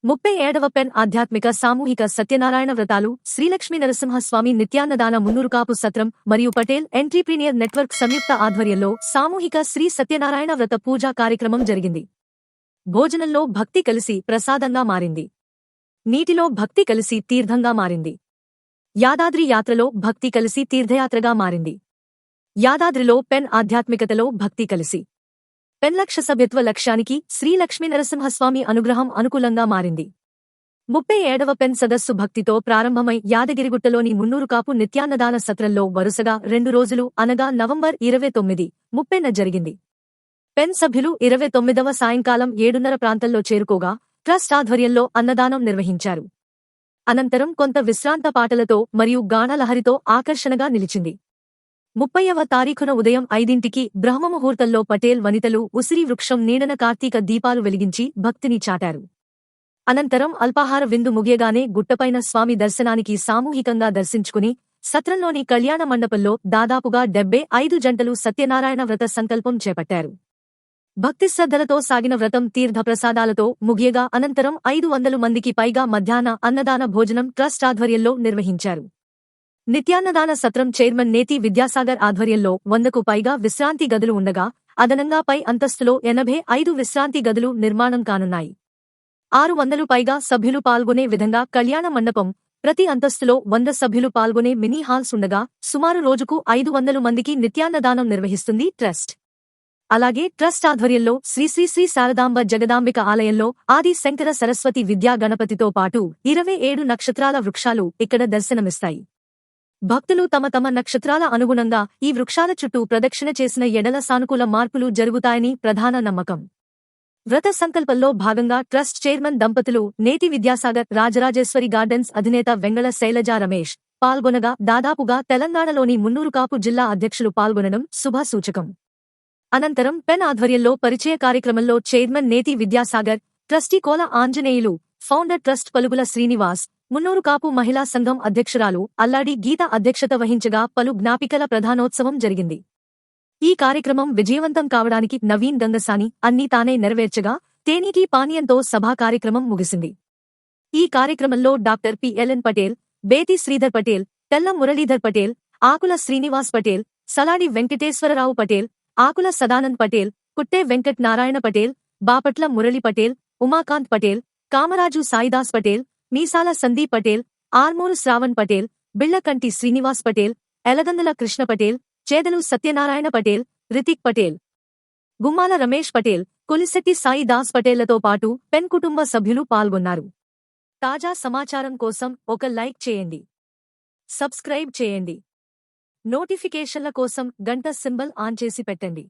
37వ pen ఆధ్యాత్మిక సామూహిక సత్యనారాయణ వ్రతాలు శ్రీలక్ష్మీ నరసింహస్వామి నిత్యాన్నదాన మున్నూరుకాపు సత్రం మరియు పటేల్ ఎంట్రీప్రీనియర్ నెట్వర్క్ సంయుక్త ఆధ్వర్యంలో సామూహిక శ్రీ సత్యనారాయణ వ్రత పూజా కార్యక్రమం జరిగింది. భోజనంలో భక్తి కలిసి ప్రసాదంగా మారింది. నీటిలో భక్తి కలిసి తీర్థంగా మారింది. యాదాద్రి యాత్రలో భక్తి కలిసి తీర్థయాత్రగా మారింది. యాదాద్రిలో పెన్ ఆధ్యాత్మికతలో భక్తి కలిసి పెన్ లక్ష సభ్యత్వ లక్ష్యానికి శ్రీ లక్ష్మీనరసింహస్వామి అనుగ్రహం అనుకూలంగా మారింది. 37వ పెన్ సదస్సు భక్తితో ప్రారంభమై యాదగిరిగుట్టలోని మున్నూరుకాపు నిత్యాన్నదాన సత్రంలో వరుసగా 2 రోజులు అనగా నవంబర్ 29, 30న జరిగింది. పెన్ సభ్యులు 29వ సాయంకాలం 7:30 ప్రాంతంలో చేరుకోగా ట్రస్ట్ ఆధ్వర్యంలో అన్నదానం నిర్వహించారు. అనంతరం కొంత విశ్రాంత పాటలతో మరియు గానలహరితో ఆకర్షణగా నిలిచింది. 30వ తారీఖున ఉదయం 5ంటికి బ్రహ్మముహూర్తంలో పటేల్ వనితలు ఉసిరి వృక్షం నీడన కార్తీక దీపాలు వెలిగించి భక్తిని చాటారు. అనంతరం అల్పాహార విందు ముగియగానే గుట్టపైన స్వామి దర్శనానికి సామూహికంగా దర్శించుకుని సత్రంలోని కళ్యాణ మండపంలో దాదాపుగా 75 జంటలు సత్యనారాయణ వ్రత సంకల్పం చేపట్టారు. భక్తి శ్రద్ధలతో సాగిన వ్రతం తీర్థప్రసాదాలతో ముగియగా అనంతరం 500 మందికి పైగా మధ్యాహ్న అన్నదాన భోజనం ట్రస్ట్ ఆధ్వర్యంలో నిర్వహించారు. నిత్యాన్నదాన సత్రం చైర్మన్ నేతి విద్యాసాగర్ ఆధ్వర్యంలో 100కు పైగా విశ్రాంతి గదులు ఉండగా అదనంగా పై అంతస్తులో 85 విశ్రాంతి గదులు నిర్మాణం కానున్నాయి. 600 పైగా సభ్యులు పాల్గొనే విధంగా కళ్యాణ మండపం, ప్రతి అంతస్తులో 100 సభ్యులు పాల్గొనే మినీ హాల్స్ ఉండగా సుమారు రోజుకు 500 మందికి నిత్యాన్నదానం నిర్వహిస్తుంది ట్రస్ట్. అలాగే ట్రస్ట్ ఆధ్వర్యంలో శ్రీ శ్రీ శ్రీ శారదాంబ జగదాంబిక ఆలయంలో ఆది శంకర సరస్వతి విద్యా గణపతితో పాటు 27 నక్షత్రాల వృక్షాలు ఇక్కడ దర్శనమిస్తాయి. భక్తులు తమ తమ నక్షత్రాల అనుగుణంగా ఈ వృక్షాల చుట్టూ ప్రదక్షిణ చేసిన ఎడల సానుకూల మార్పులు జరుగుతాయని ప్రధాన నమ్మకం. వ్రత సంకల్పంలో భాగంగా ట్రస్ట్ చైర్మన్ దంపతులు నేతి విద్యాసాగర్, రాజరాజేశ్వరి గార్డెన్స్ అధినేత వెంగళ శైలజా రమేష్ పాల్గొనగా దాదాపుగా తెలంగాణలోని మున్నూరుకాపు జిల్లా అధ్యక్షులు పాల్గొనడం శుభసూచకం. అనంతరం పెన్ ఆధ్వర్యంలో పరిచయ కార్యక్రమంలో చైర్మన్ నేతి విద్యాసాగర్, ట్రస్టీ కోల ఆంజనేయులు, ఫౌండర్ ట్రస్ట్ పలుగుల శ్రీనివాస్, మున్నూరుకాపు మహిళా సంఘం అధ్యక్షురాలు అల్లాడి గీత అధ్యక్షత వహించగా పలు జ్ఞాపికల ప్రధానోత్సవం జరిగింది. ఈ కార్యక్రమం విజయవంతం కావడానికి నవీన్ గంగసాని అన్నీ తానే నెరవేర్చగా తేనీటి పానీయంతో సభా కార్యక్రమం ముగిసింది. ఈ కార్యక్రమంలో డాక్టర్ పిఎల్ఎన్ పటేల్, బేతి శ్రీధర్ పటేల్, తెల్ల మురళీధర్ పటేల్, ఆకుల శ్రీనివాస్ పటేల్, సలాడి వెంకటేశ్వరరావు పటేల్, ఆకుల సదానంద్ పటేల్, కుట్టే వెంకట్ నారాయణ పటేల్, బాపట్ల మురళి పటేల్, ఉమాకాంత్ పటేల్, కామరాజు సాయిదాస్ పటేల్, మీసాల సందీప్ పటేల్, ఆర్మూరు శ్రావణ్ పటేల్, బిళ్లకంటి శ్రీనివాస్ పటేల్, ఎలగందుల కృష్ణ పటేల్, చేదలు సత్యనారాయణ పటేల్, రితిక్ పటేల్, గుమ్మాల రమేష్ పటేల్, కొలిశెట్టి సాయి దాస్ పటేళ్లతో పాటు పెన్ కుటుంబ సభ్యులు పాల్గొన్నారు. తాజా సమాచారం కోసం ఒక లైక్ చేయండి, సబ్స్క్రైబ్ చేయండి, నోటిఫికేషన్ల కోసం గంట సింబల్ ఆన్ చేసి పెట్టండి.